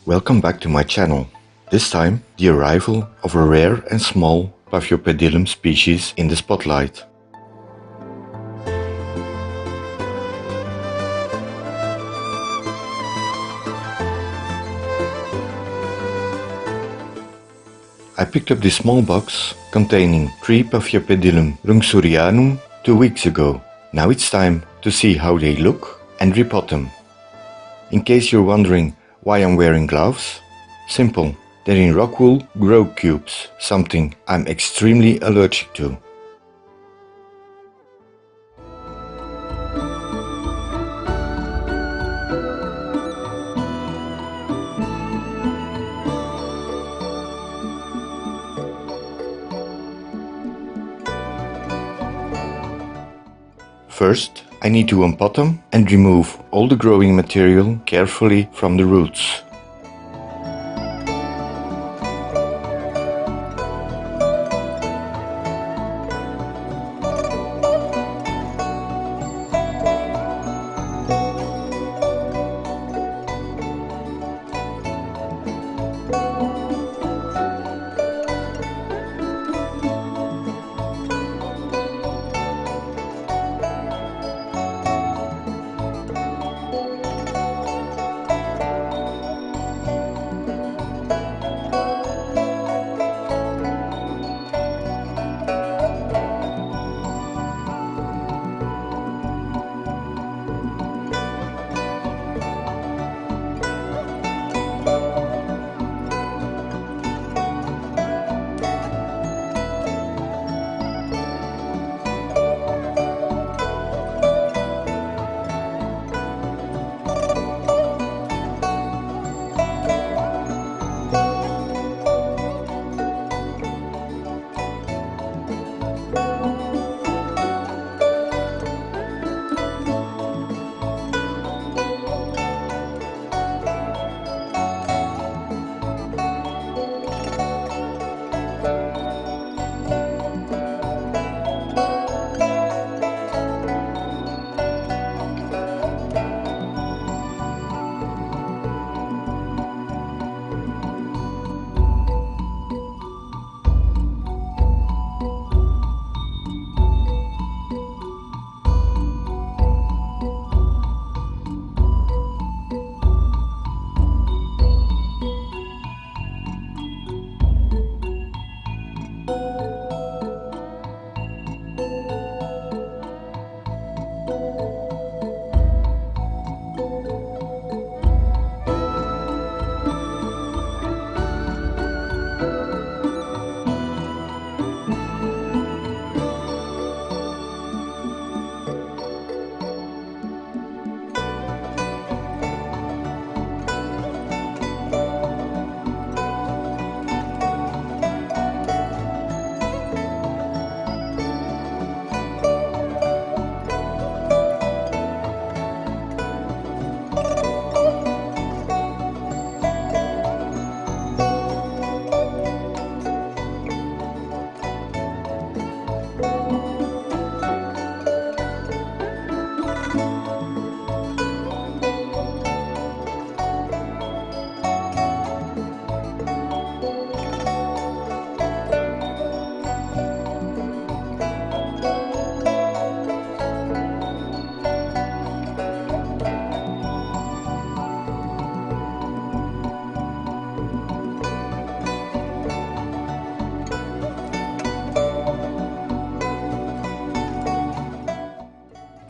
Welcome back to my channel. This time, the arrival of a rare and small Paphiopedilum species in the spotlight. I picked up this small box containing 3 Paphiopedilum rungsuriyanum 2 weeks ago. Now it's time to see how they look and repot them. In case you're wondering why I'm wearing gloves, simple, they're in rock wool grow cubes, something I'm extremely allergic to. First, I need to unpot them and remove all the growing material carefully from the roots.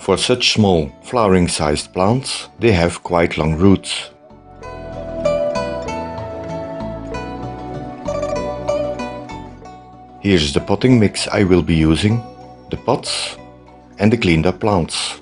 For such small, flowering-sized plants, they have quite long roots. Here's the potting mix I will be using, the pots and the cleaned up plants.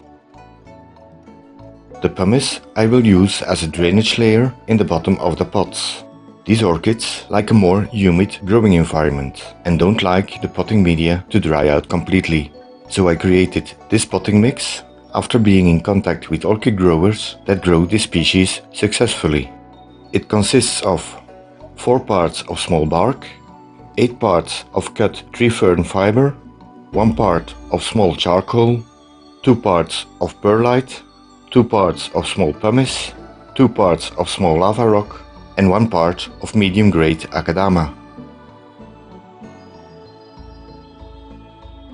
The pumice I will use as a drainage layer in the bottom of the pots. These orchids like a more humid growing environment and don't like the potting media to dry out completely. So I created this potting mix after being in contact with orchid growers that grow this species successfully. It consists of 4 parts of small bark, 8 parts of cut tree fern fiber, 1 part of small charcoal, 2 parts of perlite, 2 parts of small pumice, 2 parts of small lava rock, and 1 part of medium-grade Akadama.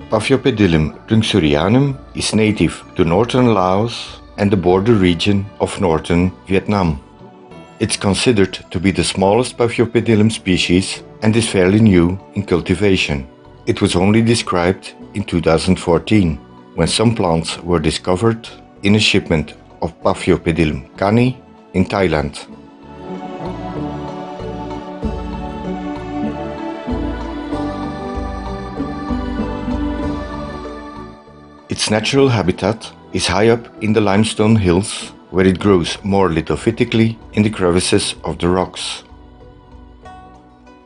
Paphiopedilum rungsuriyanum is native to northern Laos and the border region of northern Vietnam. It's considered to be the smallest Paphiopedilum species and is fairly new in cultivation. It was only described in 2014, when some plants were discovered in a shipment of Paphiopedilum cani in Thailand. Its natural habitat is high up in the limestone hills, where it grows more lithophytically in the crevices of the rocks.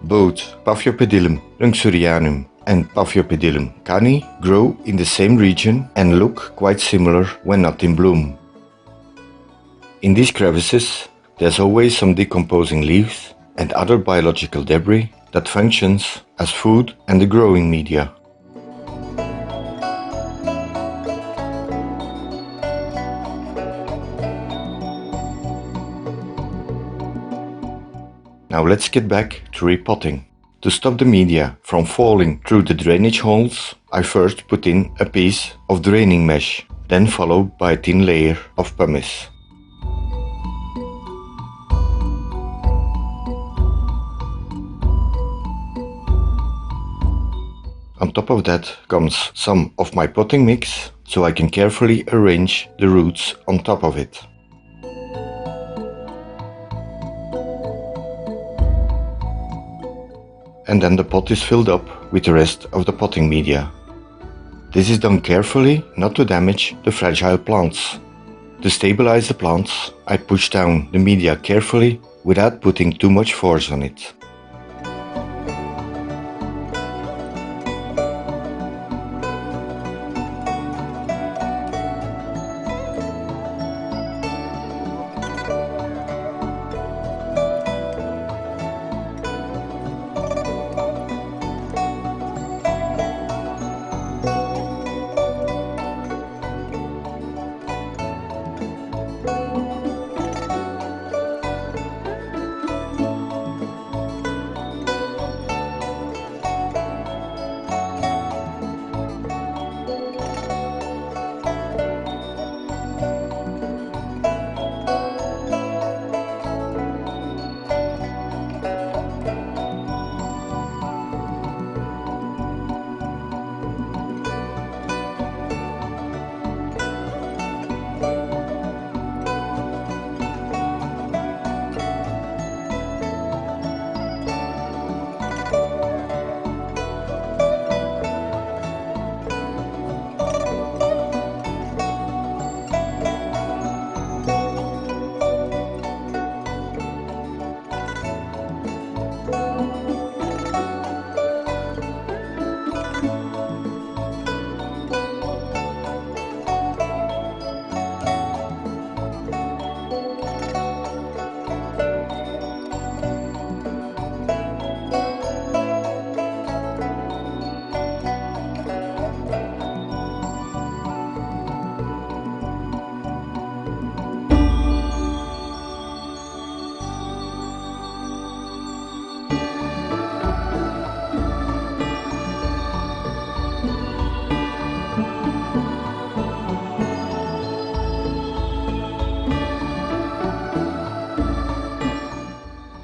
Both Paphiopedilum rungsuriyanum and Paphiopedilum cani grow in the same region and look quite similar when not in bloom. In these crevices, there's always some decomposing leaves and other biological debris that functions as food and the growing media. Now let's get back to repotting. To stop the media from falling through the drainage holes, I first put in a piece of draining mesh, then followed by a thin layer of pumice. On top of that comes some of my potting mix, so I can carefully arrange the roots on top of it. And then the pot is filled up with the rest of the potting media. This is done carefully not to damage the fragile plants. To stabilize the plants, I push down the media carefully without putting too much force on it.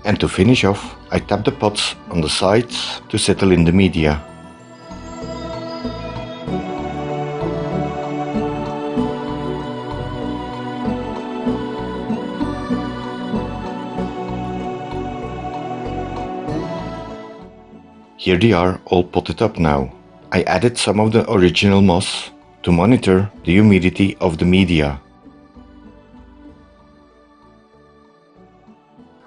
And to finish off, I tap the pots on the sides to settle in the media. Here they are all potted up now. I added some of the original moss to monitor the humidity of the media.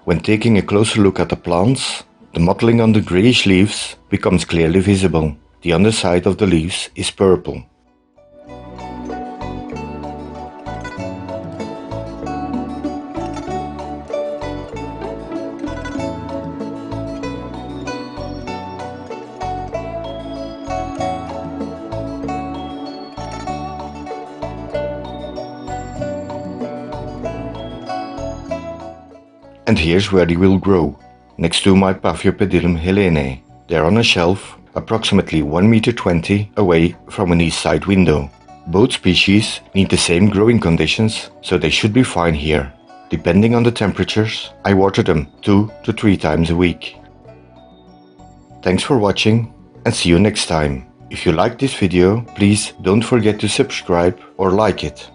When taking a closer look at the plants, the mottling on the greyish leaves becomes clearly visible. The underside of the leaves is purple. And here's where they will grow, next to my Paphiopedilum Helenae. They're on a shelf, approximately 1,20 m away from an east side window. Both species need the same growing conditions, so they should be fine here. Depending on the temperatures, I water them 2 to 3 times a week. Thanks for watching and see you next time. If you liked this video, please don't forget to subscribe or like it.